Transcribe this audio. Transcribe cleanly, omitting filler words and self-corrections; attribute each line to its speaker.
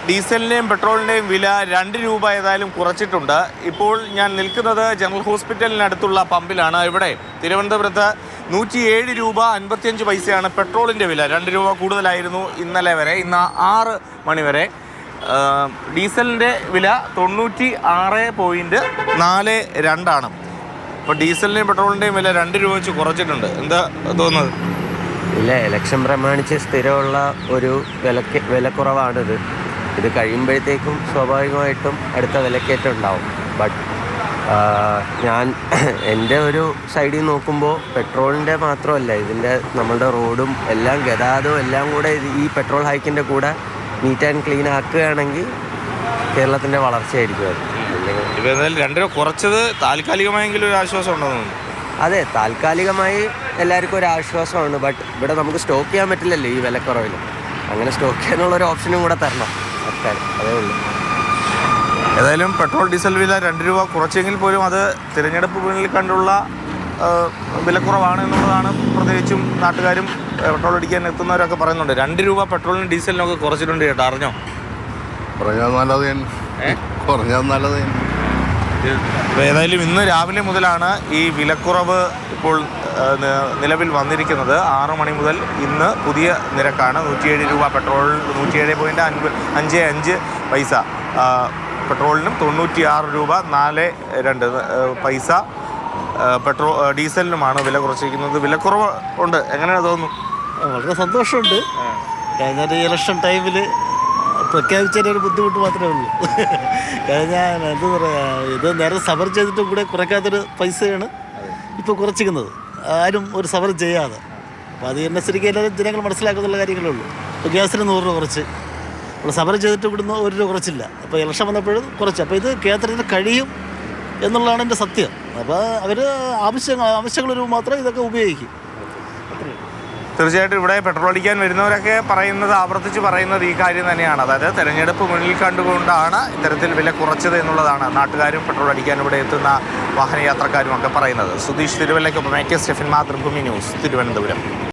Speaker 1: ഡീസലിൻ്റെയും പെട്രോളിൻ്റെയും വില 2 രൂപ ഏതായാലും കുറച്ചിട്ടുണ്ട്. ഇപ്പോൾ ഞാൻ നിൽക്കുന്നത് ജനറൽ ഹോസ്പിറ്റലിനടുത്തുള്ള പമ്പിലാണ്. ഇവിടെ തിരുവനന്തപുരത്ത് 107 രൂപ 55 പൈസയാണ് പെട്രോളിൻ്റെ വില. 2 രൂപ കൂടുതലായിരുന്നു ഇന്നലെ വരെ. ഇന്ന് 6 മണി വരെ. ഡീസലിൻ്റെ വില 96.42 ആണ്. അപ്പോൾ ഡീസലിൻ്റെയും പെട്രോളിൻ്റെയും വില 2 രൂപ വെച്ച് കുറച്ചിട്ടുണ്ട്. എന്താ തോന്നുന്നത്?
Speaker 2: ഇല്ല, ഇലക്ഷൻ പ്രമാണിച്ച് സ്ഥിരമുള്ള ഒരു വിലക്കുറവാണിത്. ഇത് കഴിയുമ്പോഴത്തേക്കും സ്വാഭാവികമായിട്ടും അടുത്ത വിലക്കയറ്റം ഉണ്ടാവും. ബട്ട് ഞാൻ എൻ്റെ ഒരു സൈഡിൽ നോക്കുമ്പോൾ പെട്രോളിൻ്റെ മാത്രമല്ല, ഇതിൻ്റെ നമ്മളുടെ റോഡും എല്ലാം ഗതാഗതവും എല്ലാം കൂടെ ഈ പെട്രോൾ ഹൈക്കിൻ്റെ കൂടെ നീറ്റ് ആൻഡ് ക്ലീൻ ആക്കുകയാണെങ്കിൽ കേരളത്തിൻ്റെ വളർച്ചയായിരിക്കും അത്.
Speaker 1: ഇപ്പോൾ എന്തായാലും 2 രൂപ കുറച്ചത് താൽക്കാലികമായെങ്കിലും ഒരു ആശ്വാസം ഉണ്ടെന്ന്.
Speaker 2: അതെ, താൽക്കാലികമായി എല്ലാവർക്കും ഒരു ആശ്വാസമാണ്. ബട്ട് ഇവിടെ നമുക്ക് സ്റ്റോക്ക് ചെയ്യാൻ പറ്റില്ലല്ലോ ഈ വിലക്കുറവിൽ. അങ്ങനെ സ്റ്റോക്ക് ചെയ്യാനുള്ളൊരു ഓപ്ഷനും കൂടെ തരണം സർക്കാർ, അതേ ഉള്ളൂ.
Speaker 1: ഏതായാലും പെട്രോൾ ഡീസൽ വില 2 രൂപ കുറച്ചെങ്കിൽ പോലും അത് തിരഞ്ഞെടുപ്പ് മുന്നിൽ കണ്ടുള്ള വിലക്കുറവാണ് എന്നുള്ളതാണ് പ്രത്യേകിച്ചും നാട്ടുകാരും പെട്രോൾ അടിക്കാൻ എത്തുന്നവരൊക്കെ പറയുന്നുണ്ട്. 2 രൂപ പെട്രോളിനും ഡീസലിനൊക്കെ കുറച്ചിട്ടുണ്ട് കേട്ടോ. അറിഞ്ഞോ? ഏതായാലും ഇന്ന് രാവിലെ മുതലാണ് ഈ വിലക്കുറവ് ഇപ്പോൾ നിലവിൽ വന്നിരിക്കുന്നത്. 6 മണി മുതൽ ഇന്ന് പുതിയ നിരക്കാണ്. 107 രൂപ പെട്രോൾ, 107.55 പൈസ പെട്രോളിനും, 96 രൂപ 42 പൈസ ഡീസലിനുമാണ് വില കുറച്ചിരിക്കുന്നത്. വിലക്കുറവ് ഉണ്ട്. എങ്ങനെയാണ് തോന്നുന്നു?
Speaker 3: വളരെ സന്തോഷമുണ്ട്. കഴിഞ്ഞ ഇലക്ഷൻ ടൈമിൽ പ്രഖ്യാപിച്ചതിനൊരു ബുദ്ധിമുട്ട് മാത്രമേ ഉള്ളൂ. കഴിഞ്ഞാൽ എന്താ പറയുക, ഇത് നേരെ സമരം ചെയ്തിട്ടും കൂടെ കുറയ്ക്കാത്തൊരു പൈസയാണ് ഇപ്പോൾ കുറച്ചിരിക്കുന്നത്, ആരും ഒരു സമരം ചെയ്യാതെ. അപ്പോൾ അത് അനുസരിച്ച് എല്ലാവരും ജനങ്ങൾ മനസ്സിലാക്കുന്നുള്ള കാര്യങ്ങളേ ഉള്ളൂ. ഇപ്പോൾ ഗ്യാസിന് 100 രൂപ കുറച്ച്, നമ്മൾ സമരം ചെയ്തിട്ട് ഇവിടുന്ന് 1 രൂപ കുറച്ചില്ല. അപ്പോൾ ഇലക്ഷൻ വന്നപ്പോഴും കുറച്ച്. അപ്പോൾ ഇത് കേന്ദ്രത്തിന് കഴിയും എന്നുള്ളതാണ് എൻ്റെ സത്യം. അപ്പോൾ അവർ ആവശ്യങ്ങൾ മാത്രം ഇതൊക്കെ ഉപയോഗിക്കും.
Speaker 1: തീർച്ചയായിട്ടും ഇവിടെ പെട്രോൾ അടിക്കാൻ വരുന്നവരൊക്കെ ആവർത്തിച്ച് പറയുന്നത് ഈ കാര്യം തന്നെയാണ്. അതായത് തെരഞ്ഞെടുപ്പ് മുന്നിൽ കണ്ടുകൊണ്ടാണ് ഇത്തരത്തിൽ വില കുറച്ചത് എന്നുള്ളതാണ് നാട്ടുകാരും പെട്രോൾ അടിക്കാൻ ഇവിടെ എത്തുന്ന വാഹനയാത്രക്കാരും ഒക്കെ പറയുന്നത്. സുധീഷ് തിരുവല്ലയ്ക്കൊപ്പം AK Stephin, Mathrubhumi news, Thiruvananthapuram.